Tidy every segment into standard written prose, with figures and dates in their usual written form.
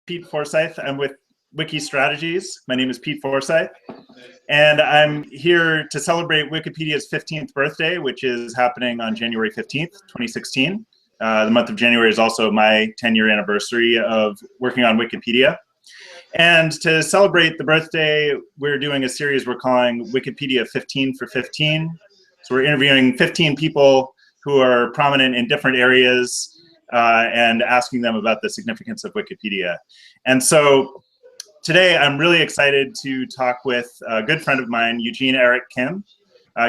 Pete Forsyth. I'm with Wiki Strategies. My name is Pete Forsyth, and I'm here to celebrate Wikipedia's 15th birthday, which is happening on January 15th, 2016. The month of January is also my 10-year anniversary of working on Wikipedia. And to celebrate the birthday, we're doing a series we're calling Wikipedia 15 for 15. So we're interviewing 15 people who are prominent in different areas and asking them about the significance of Wikipedia. And so today I'm really excited to talk with a good friend of mine, Eugene Eric Kim.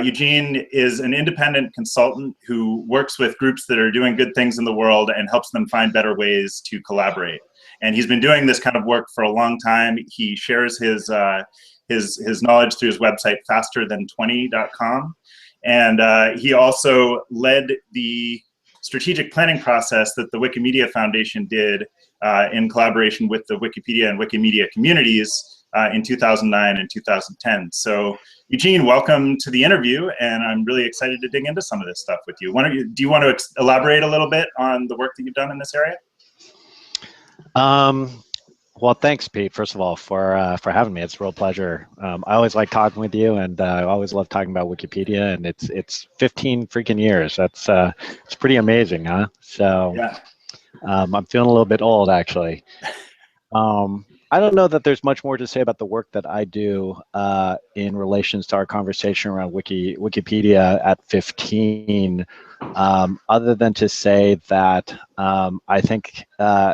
Eugene is an independent consultant who works with groups that are doing good things in the world and helps them find better ways to collaborate. And he's been doing this kind of work for a long time. He shares his knowledge through his website, fasterthan20.com. And he also led the strategic planning process that the Wikimedia Foundation did in collaboration with the Wikipedia and Wikimedia communities in 2009 and 2010. So Eugene, welcome to the interview, and I'm really excited to dig into some of this stuff with you. Do you want to elaborate a little bit on the work that you've done in this area? Well, thanks, Pete, first of all, for having me. It's a real pleasure. I always like talking with you, and I always love talking about Wikipedia, and it's 15 freaking years. That's it's pretty amazing, huh? So yeah. I'm feeling a little bit old, actually. I don't know that there's much more to say about the work that I do in relations to our conversation around Wikipedia at 15, other than to say that I think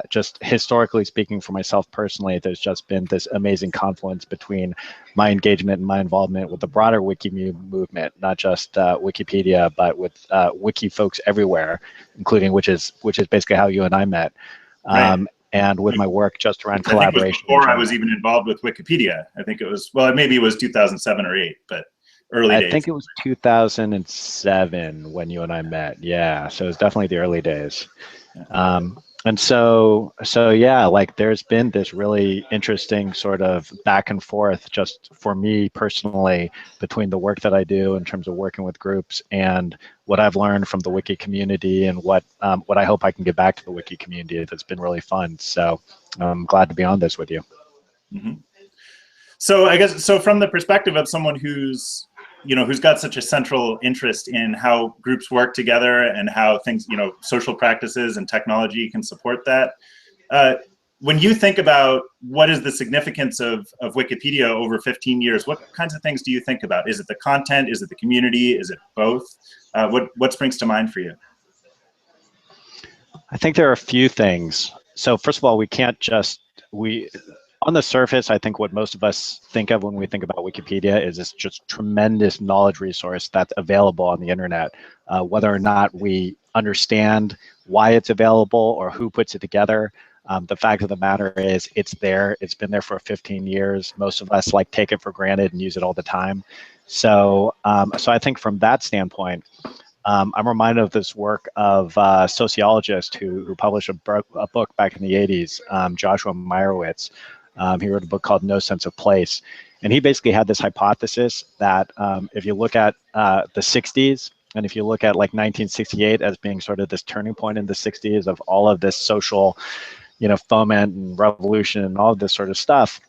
just historically speaking for myself personally, there's just been this amazing confluence between my engagement and my involvement with the broader Wiki movement, not just Wikipedia, but with Wiki folks everywhere, including which is basically how you and I met. Right. And with my work just around collaboration. I think it was before I was even involved with Wikipedia. I think it was, well, maybe it was 2007 or 8, but early days. I think it was 2007 when you and I met. Yeah, so it was definitely the early days. And so yeah, like there's been this really interesting sort of back and forth just for me personally between the work that I do in terms of working with groups and what I've learned from the Wiki community and what I hope I can give back to the Wiki community. That's been really fun. So I'm glad to be on this with you. Mm-hmm. So I guess, so from the perspective of someone who's got such a central interest in how groups work together and how things, social practices and technology can support that. When you think about what is the significance of Wikipedia over 15 years, what kinds of things do you think about? Is it the content? Is it the community? Is it both? What springs to mind for you? I think there are a few things. So first of all, we can't just, on the surface, I think what most of us think of when we think about Wikipedia is this just tremendous knowledge resource that's available on the internet. Whether or not we understand why it's available or who puts it together, the fact of the matter is it's there. It's been there for 15 years. Most of us take it for granted and use it all the time. So, so I think from that standpoint, I'm reminded of this work of a sociologist who published a book back in the 80s, Joshua Meyerowitz. He wrote a book called No Sense of Place. And he basically had this hypothesis that if you look at the 60s, and if you look at 1968 as being sort of this turning point in the 60s of all of this social, foment and revolution and all of this sort of stuff,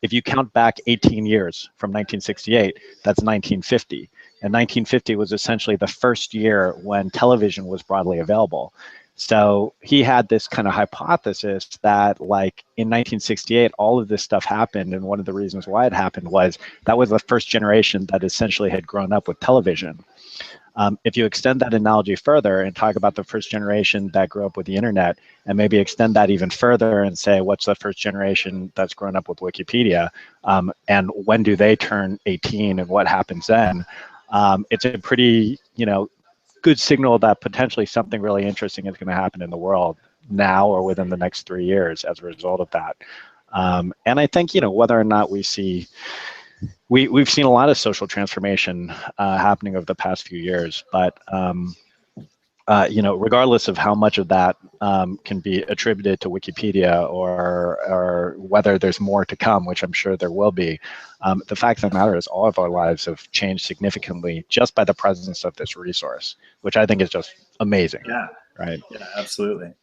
if you count back 18 years from 1968, that's 1950. And 1950 was essentially the first year when television was broadly available. So he had this kind of hypothesis that in 1968, all of this stuff happened. And one of the reasons why it happened was that was the first generation that essentially had grown up with television. If you extend that analogy further and talk about the first generation that grew up with the internet, and maybe extend that even further and say, what's the first generation that's grown up with Wikipedia? And when do they turn 18 and what happens then? It's a pretty, good signal that potentially something really interesting is going to happen in the world now or within the next 3 years as a result of that. And I think, whether or not we've seen a lot of social transformation happening over the past few years, but regardless of how much of that can be attributed to Wikipedia or whether there's more to come, which I'm sure there will be, the fact of the matter is all of our lives have changed significantly just by the presence of this resource, which I think is just amazing. Yeah. Right. Yeah, absolutely.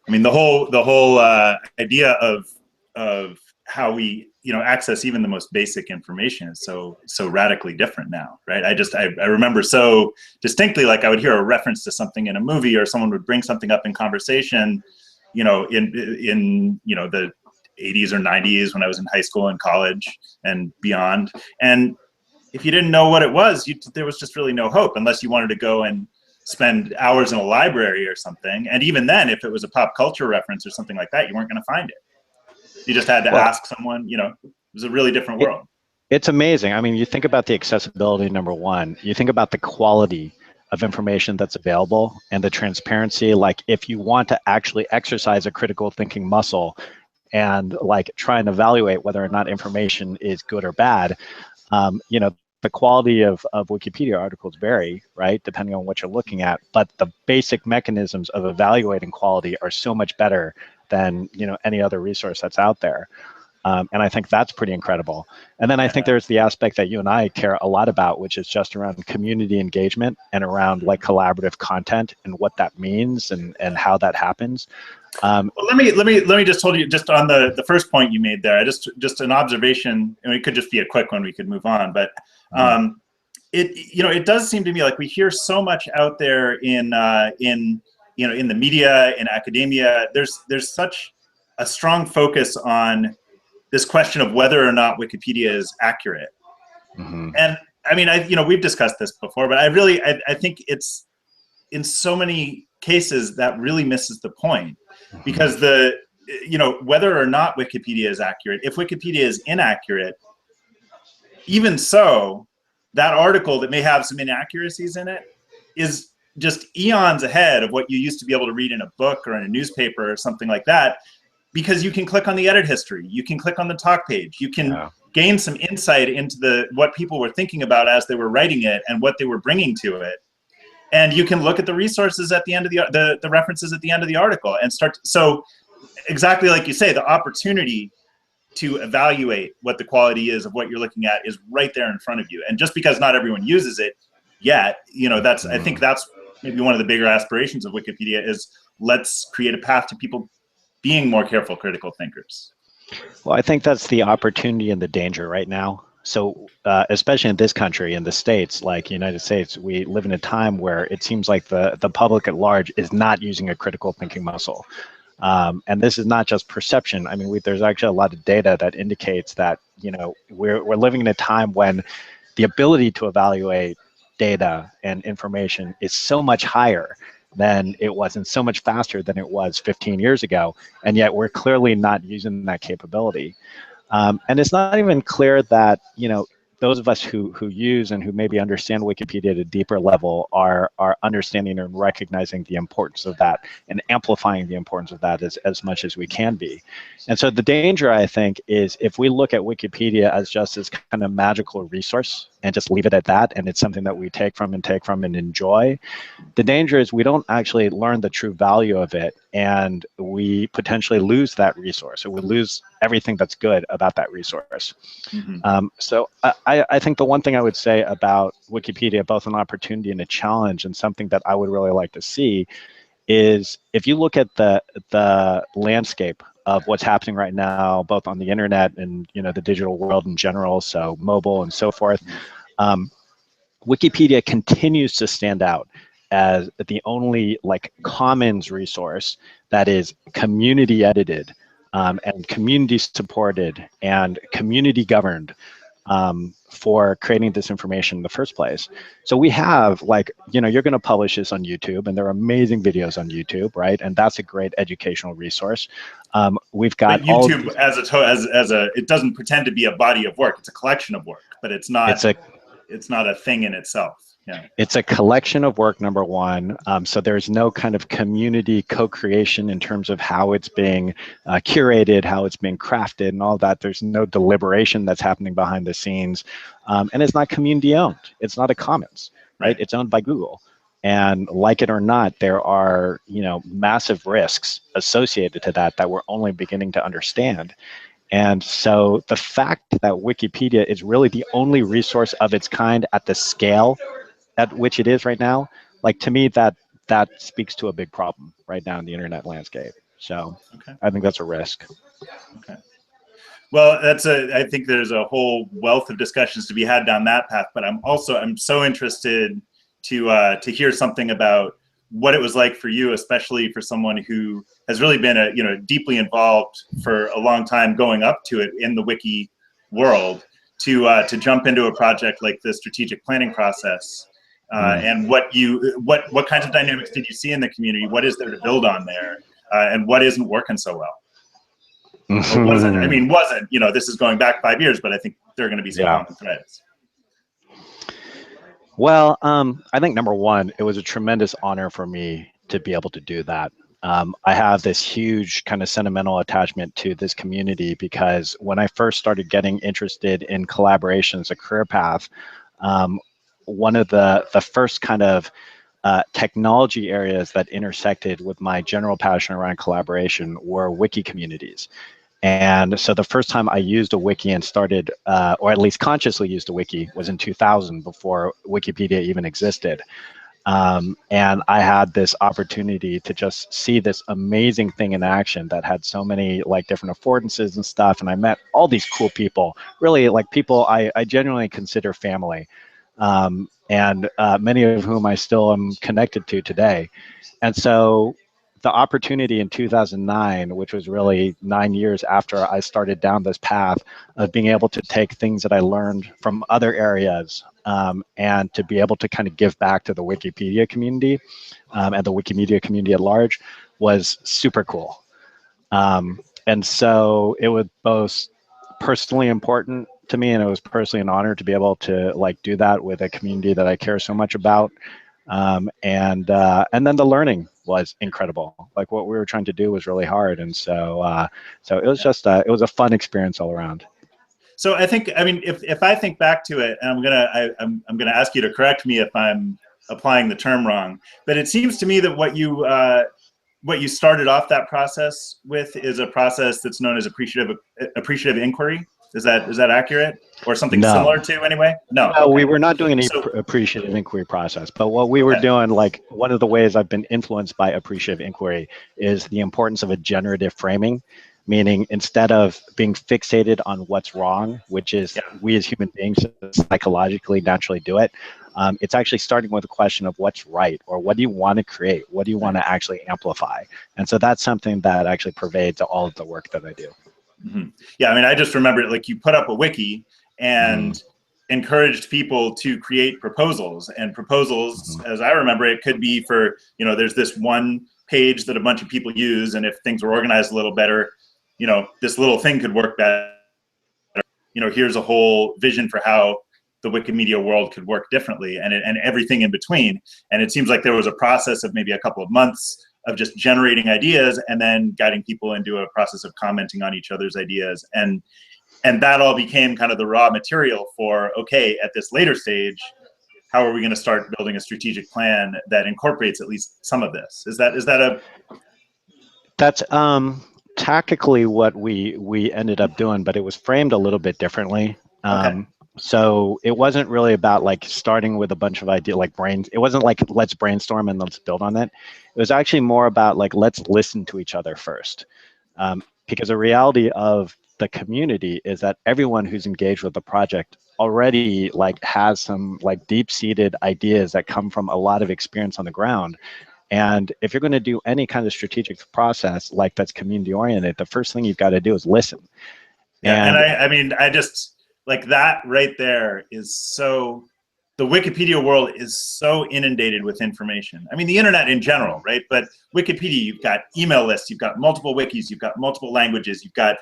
I mean, the whole idea of how we access even the most basic information is so radically different now, right? I remember so distinctly, like I would hear a reference to something in a movie, or someone would bring something up in conversation, in the 80s or 90s when I was in high school and college and beyond. And if you didn't know what it was, there was just really no hope unless you wanted to go and spend hours in a library or something. And even then, if it was a pop culture reference or something like that, you weren't going to find it. You just had to ask someone. It was a really different world. It's amazing. I mean, you think about the accessibility, number one. You think about the quality of information that's available and the transparency. Like, if you want to actually exercise a critical thinking muscle and like try and evaluate whether or not information is good or bad, the quality of Wikipedia articles vary, right, depending on what you're looking at. But the basic mechanisms of evaluating quality are so much better than any other resource that's out there. And I think that's pretty incredible. And then I think there's the aspect that you and I care a lot about, which is just around community engagement and around like collaborative content and what that means and how that happens. Well, let me just tell you, just on the first point you made there, just an observation, and it could just be a quick one, we could move on, but it does seem to me like we hear so much out there in the media, in academia. There's such a strong focus on this question of whether or not Wikipedia is accurate. And I mean, we've discussed this before, but I think it's, in so many cases, that really misses the point. Because whether or not Wikipedia is accurate, if Wikipedia is inaccurate, even so, that article that may have some inaccuracies in it is just eons ahead of what you used to be able to read in a book or in a newspaper or something like that, because you can click on the edit history, you can click on the talk page, you can gain some insight into what people were thinking about as they were writing it and what they were bringing to it. And you can look at the resources at the end of the references at the end of the article and start. So exactly like you say, the opportunity to evaluate what the quality is of what you're looking at is right there in front of you. And just because not everyone uses it yet, I think that's maybe one of the bigger aspirations of Wikipedia is, let's create a path to people being more careful, critical thinkers. Well, I think that's the opportunity and the danger right now. So especially in this country, in the States, like United States, we live in a time where it seems like the public at large is not using a critical thinking muscle. And this is not just perception. I mean, there's actually a lot of data that indicates that, we're living in a time when the ability to evaluate data and information is so much higher than it was and so much faster than it was 15 years ago. And yet we're clearly not using that capability. And it's not even clear that, those of us who use and who maybe understand Wikipedia at a deeper level are understanding and recognizing the importance of that and amplifying the importance of that as much as we can be. And so the danger, I think, is if we look at Wikipedia as just this kind of magical resource and just leave it at that, and it's something that we take from and enjoy, the danger is we don't actually learn the true value of it, and we potentially lose that resource, or we lose everything that's good about that resource. So I think the one thing I would say about Wikipedia, both an opportunity and a challenge, and something that I would really like to see, is if you look at the landscape of what's happening right now, both on the internet and the digital world in general, so mobile and so forth, Wikipedia continues to stand out as the only commons resource that is community edited and community supported and community governed for creating this information in the first place. So we have you're going to publish this on YouTube, and there are amazing videos on YouTube, right? And that's a great educational resource. We've got but YouTube it doesn't pretend to be a body of work. It's a collection of work, but it's not a thing in itself. Yeah. It's a collection of work, number one. So there's no kind of community co-creation in terms of how it's being curated, how it's being crafted, and all that. There's no deliberation that's happening behind the scenes. And it's not community owned. It's not a commons, right? It's owned by Google. And like it or not, there are massive risks associated to that we're only beginning to understand. And so the fact that Wikipedia is really the only resource of its kind at the scale at which it is right now, to me, that speaks to a big problem right now in the internet landscape. So Okay. I think that's a risk. Okay. Well, I think there's a whole wealth of discussions to be had down that path, but I'm so interested to hear something about what it was like for you, especially for someone who has really been deeply involved for a long time going up to it in the wiki world, to jump into a project like the strategic planning process. And what kinds of dynamics did you see in the community? What is there to build on there? And what isn't working so well? Or wasn't? I mean, wasn't. This is going back 5 years, but I think there are going to be some common threads. Well, I think number one, it was a tremendous honor for me to be able to do that. I have this huge kind of sentimental attachment to this community because when I first started getting interested in collaboration as a career path, one of the first kind of technology areas that intersected with my general passion around collaboration were wiki communities. And so the first time I used a wiki and started, or at least consciously used a wiki, was in 2000, before Wikipedia even existed. And I had this opportunity to just see this amazing thing in action that had so many like different affordances and stuff. And I met all these cool people, really like people I genuinely consider family, and many of whom I still am connected to today. And so the opportunity in 2009, which was really 9 years after I started down this path of being able to take things that I learned from other areas, and to be able to kind of give back to the Wikipedia community, and the Wikimedia community at large, was super cool. And so it was both personally important to me, and it was personally an honor to be able to like do that with a community that I care so much about. And then the learning was incredible. Like what we were trying to do was really hard, and so it was just it was a fun experience all around. So I think, I mean, if I think back to it, and I'm gonna ask you to correct me if I'm applying the term wrong, but it seems to me that what you started off that process with is a process that's known as appreciative inquiry. Is that accurate, or something similar to anyway? No, okay. We were not doing any appreciative inquiry process, but what we were doing, like one of the ways I've been influenced by appreciative inquiry is the importance of a generative framing, meaning instead of being fixated on what's wrong, which is we as human beings psychologically naturally do it, it's actually starting with a question of what's right, or what do you want to create? What do you want to actually amplify? And so that's something that actually pervades all of the work that I do. Mm-hmm. Yeah, I mean, I just remember like you put up a wiki and encouraged people to create proposals, and proposals, as I remember, it could be for, there's this one page that a bunch of people use, and if things were organized a little better, this little thing could work better. Here's a whole vision for how the Wikimedia world could work differently, and everything in between. And it seems like there was a process of maybe a couple of months of just generating ideas and then guiding people into a process of commenting on each other's ideas. And that all became kind of the raw material for, okay, at this later stage, how are we going to start building a strategic plan that incorporates at least some of this? That's tactically what we ended up doing, but it was framed a little bit differently. Okay. So it wasn't really about like starting with a bunch of ideas, like it wasn't like let's brainstorm and let's build on it. It was actually more about like let's listen to each other first, because the reality of the community is that everyone who's engaged with the project already like has some like deep-seated ideas that come from a lot of experience on the ground. And if you're going to do any kind of strategic process like that's community oriented, the first thing you've got to do is listen. Yeah, and I mean, I just like that right there is so, the Wikipedia world is so inundated with information. I mean, the internet in general, right? But Wikipedia, you've got email lists, you've got multiple wikis, you've got multiple languages, you've got,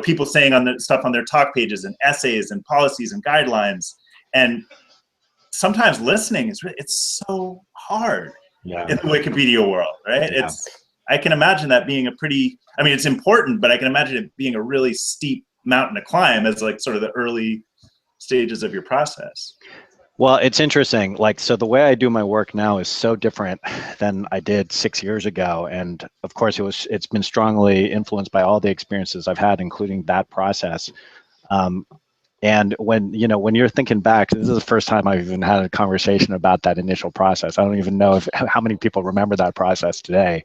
people saying on the stuff on their talk pages and essays and policies and guidelines. And sometimes listening it's so hard in the Wikipedia world, right? Yeah. I can imagine that being it's important, but I can imagine it being a really steep mountain to climb as like sort of the early stages of your process. Well, it's interesting. Like, so the way I do my work now is so different than I did 6 years ago. And of course it's been strongly influenced by all the experiences I've had, including that process. And when you're thinking back, this is the first time I've even had a conversation about that initial process. I don't even know how many people remember that process today.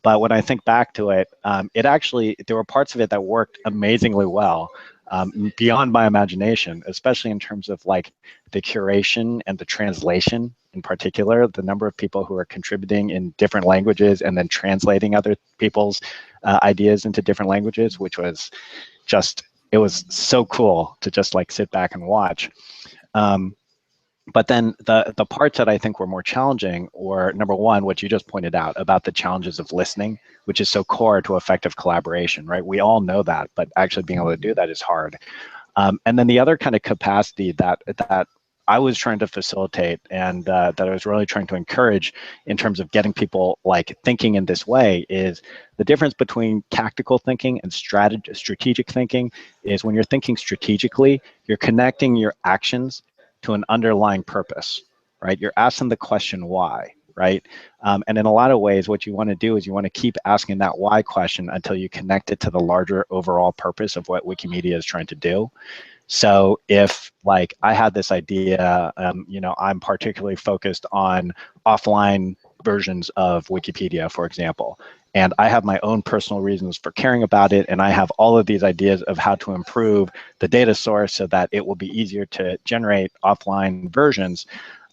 But when I think back to it, it actually, there were parts of it that worked amazingly well, beyond my imagination, especially in terms of like the curation and the translation in particular, the number of people who are contributing in different languages and then translating other people's ideas into different languages, which was just, it was so cool to just like sit back and watch. But then the parts that I think were more challenging were, number one, what you just pointed out about the challenges of listening, which is so core to effective collaboration, right? We all know that, but actually being able to do that is hard. And then the other kind of capacity that I was trying to facilitate and that I was really trying to encourage in terms of getting people like thinking in this way is the difference between tactical thinking and strategic thinking is when you're thinking strategically, you're connecting your actions to an underlying purpose, right? You're asking the question why, right? And in a lot of ways, what you want to do is you want to keep asking that why question until you connect it to the larger overall purpose of what Wikimedia is trying to do. So if like I had this idea, you know, I'm particularly focused on offline versions of Wikipedia, for example, and I have my own personal reasons for caring about it, and I have all of these ideas of how to improve the data source so that it will be easier to generate offline versions,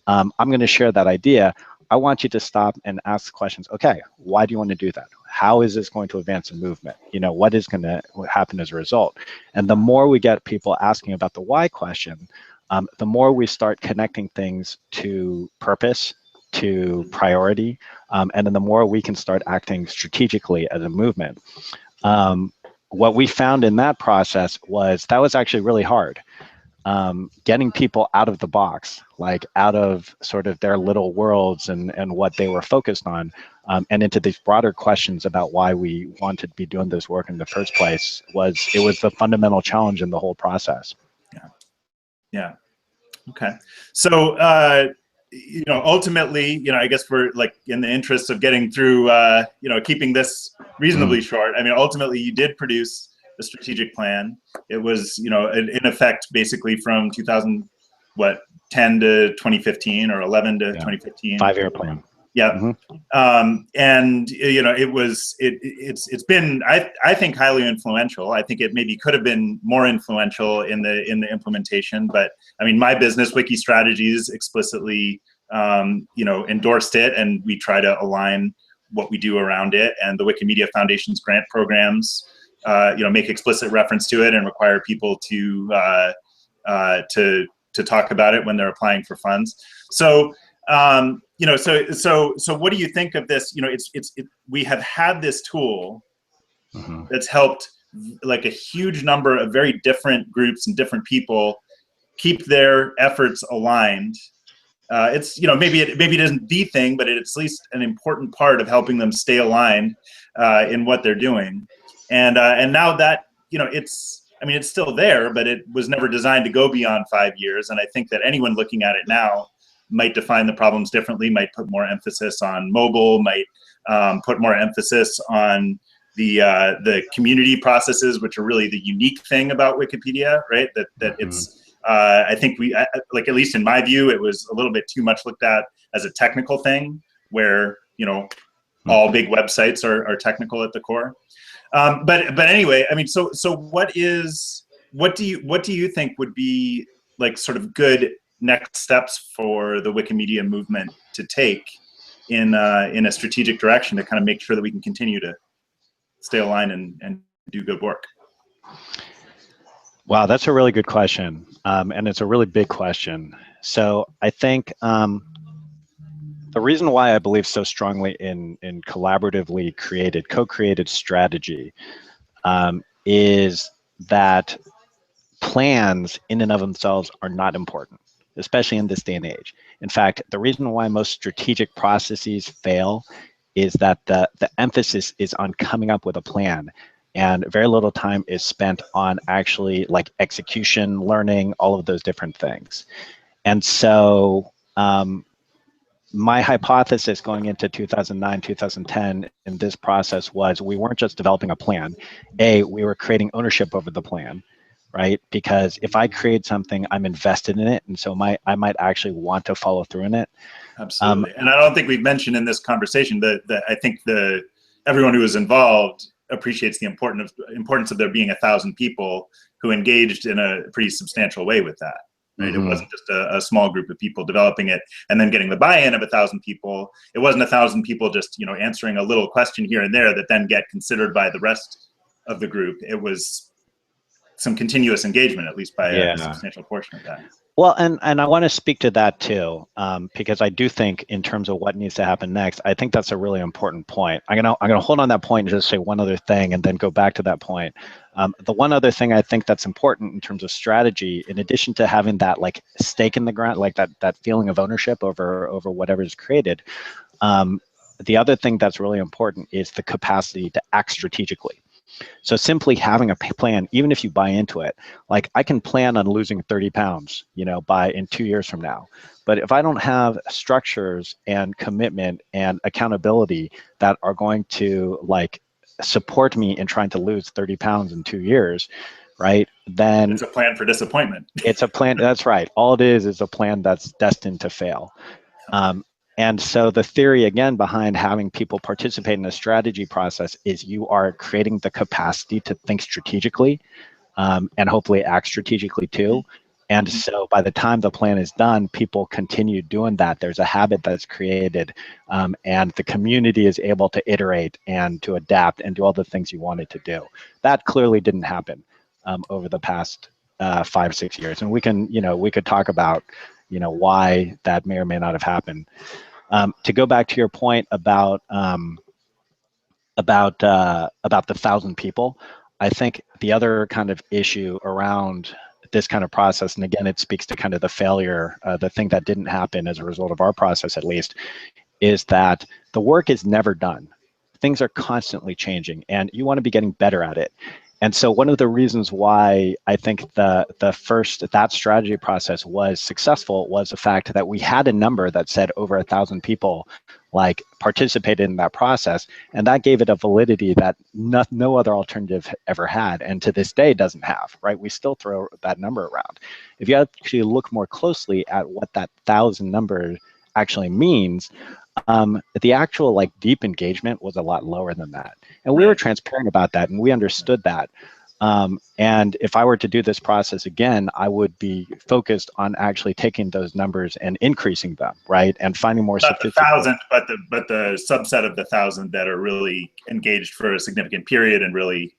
I'm going to share that idea. I want you to stop and ask questions. Okay, why do you want to do that? How is this going to advance a movement? You know, what is going to happen as a result? And the more we get people asking about the why question, the more we start connecting things to purpose, to priority, and then the more we can start acting strategically as a movement. What we found in that process was that was actually really hard. Getting people out of the box, like out of sort of their little worlds and what they were focused on, and into these broader questions about why we wanted to be doing this work in the first place was the fundamental challenge in the whole process. Yeah. Yeah. Okay. So, you know, ultimately, you know, I guess we're like in the interest of getting through, you know, keeping this reasonably short. I mean, ultimately, you did produce a strategic plan. It was, you know, in effect, basically from 10 to 2015 or 11 to 2015. 5-year plan. Yeah. And you know, it's been, I think, highly influential. I think it maybe could have been more influential in the implementation, but I mean, my business, Wiki Strategies, explicitly you know, endorsed it, and we try to align what we do around it. And the Wikimedia Foundation's grant programs you know, make explicit reference to it and require people to talk about it when they're applying for funds. So you know, so what do you think of this? You know, we have had this tool that's helped like a huge number of very different groups and different people keep their efforts aligned. It's, you know, maybe it isn't the thing, but it's at least an important part of helping them stay aligned in what they're doing. And now that, you know, I mean, it's still there, but it was never designed to go beyond 5 years. And I think that anyone looking at it now might define the problems differently, might put more emphasis on mobile, might put more emphasis on the community processes, which are really the unique thing about Wikipedia, right? That it's, I think like, at least in my view, it was a little bit too much looked at as a technical thing where, you know, all big websites are technical at the core. But anyway, I mean, so what do you think would be like sort of good next steps for the Wikimedia movement to take in a strategic direction to kind of make sure that we can continue to stay aligned and do good work? Wow, that's a really good question. And it's a really big question. So I think the reason why I believe so strongly in collaboratively co-created strategy is that plans in and of themselves are not important, especially in this day and age. In fact, the reason why most strategic processes fail is that the emphasis is on coming up with a plan, and very little time is spent on actually like execution, learning, all of those different things. And so my hypothesis going into 2009, 2010 in this process was we weren't just developing a plan. We were creating ownership over the plan, right? Because if I create something, I'm invested in it, and so I might actually want to follow through in it. Absolutely. And I don't think we've mentioned in this conversation that I think everyone who was involved appreciates the importance of there being 1,000 people who engaged in a pretty substantial way with that. Right? It wasn't just a small group of people developing it and then getting the buy-in of 1,000 people. It wasn't 1,000 people just, you know, answering a little question here and there that then get considered by the rest of the group. It was some continuous engagement, at least by a substantial portion of that. Well, and I want to speak to that too, because I do think in terms of what needs to happen next, I think that's a really important point. I'm gonna hold on that point and just say one other thing, and then go back to that point. The one other thing I think that's important in terms of strategy, in addition to having that like stake in the ground, like that feeling of ownership over whatever is created, the other thing that's really important is the capacity to act strategically. So simply having a plan, even if you buy into it, like I can plan on losing 30 pounds, you know, in 2 years from now. But if I don't have structures and commitment and accountability that are going to like support me in trying to lose 30 pounds in 2 years, right? Then it's a plan for disappointment. It's a plan. That's right. All it is a plan that's destined to fail. And so the theory, again, behind having people participate in a strategy process is you are creating the capacity to think strategically and hopefully act strategically too. And so by the time the plan is done, people continue doing that. There's a habit that's created and the community is able to iterate and to adapt and do all the things you wanted to do. That clearly didn't happen over the past 5, 6 years. And we could talk about, why that may or may not have happened. To go back to your point about the 1,000 people, I think the other kind of issue around this kind of process, and again, it speaks to kind of the failure, the thing that didn't happen as a result of our process at least, is that the work is never done. Things are constantly changing, and you want to be getting better at it. And so one of the reasons why I think that strategy process was successful was the fact that we had a number that said over 1,000 people like participated in that process, and that gave it a validity that no other alternative ever had, and to this day doesn't have, right? We still throw that number around. If you actually look more closely at what that 1,000 number actually means, the actual like deep engagement was a lot lower than that. And we were transparent about that and we understood that. And if I were to do this process again, I would be focused on actually taking those numbers and increasing them, right? And finding more sophisticated. Not the 1,000, but the subset of the 1,000 that are really engaged for a significant period and really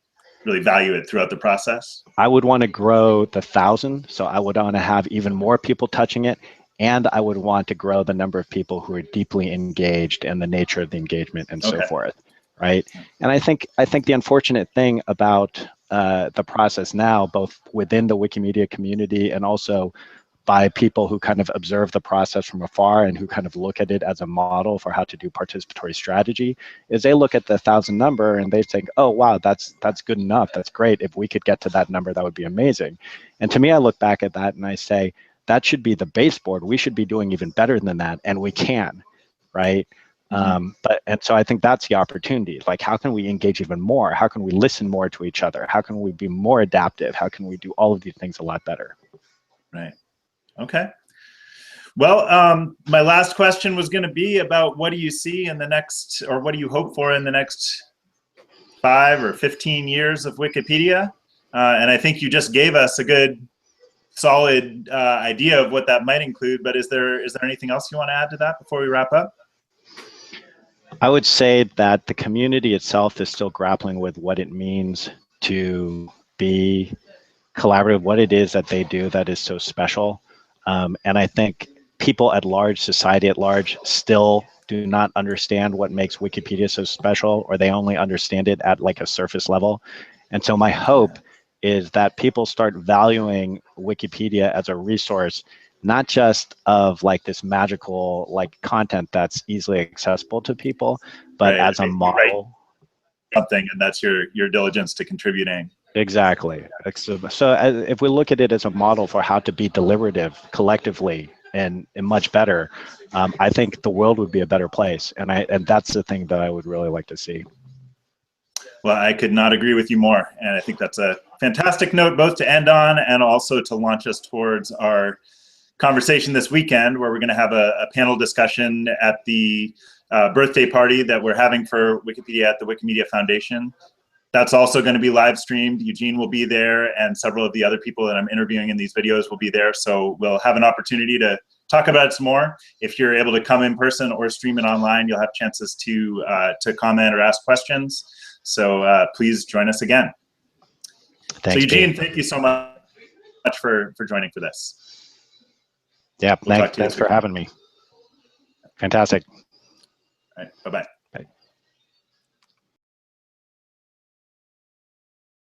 value it throughout the process. I would want to grow the 1,000. So I would want to have even more people touching it. And I would want to grow the number of people who are deeply engaged and the nature of the engagement and so forth, right? And I think the unfortunate thing about the process now, both within the Wikimedia community and also by people who kind of observe the process from afar and who kind of look at it as a model for how to do participatory strategy, is they look at the 1,000 number and they think, oh, wow, that's good enough. That's great. If we could get to that number, that would be amazing. And to me, I look back at that and I say, that should be the baseboard. We should be doing even better than that, and we can, right? And so I think that's the opportunity. Like, how can we engage even more? How can we listen more to each other? How can we be more adaptive? How can we do all of these things a lot better? Right. Okay. Well, my last question was going to be about what do you see in the next, or what do you hope for in the next 5 or 15 years of Wikipedia? And I think you just gave us a good solid idea of what that might include, but is there anything else you want to add to that before we wrap up? I would say that the community itself is still grappling with what it means to be collaborative, what it is that they do that is so special. And I think people at large, society at large, still do not understand what makes Wikipedia so special, or they only understand it at like a surface level. And so my hope is that people start valuing Wikipedia as a resource, not just of like this magical like content that's easily accessible to people, but as a model. Something, and that's your diligence to contributing. Exactly. So if we look at it as a model for how to be deliberative collectively and much better, I think the world would be a better place. And that's the thing that I would really like to see. Well, I could not agree with you more. And I think that's a fantastic note both to end on and also to launch us towards our conversation this weekend, where we're going to have a panel discussion at the birthday party that we're having for Wikipedia at the Wikimedia Foundation. That's also going to be live streamed. Eugene will be there, and several of the other people that I'm interviewing in these videos will be there. So we'll have an opportunity to talk about it some more. If you're able to come in person or stream it online, you'll have chances to comment or ask questions. So please join us again. Thanks, so Eugene, Pete. thank you so much for joining for this. Yeah, We'll thanks for having me. Fantastic. All right, bye-bye.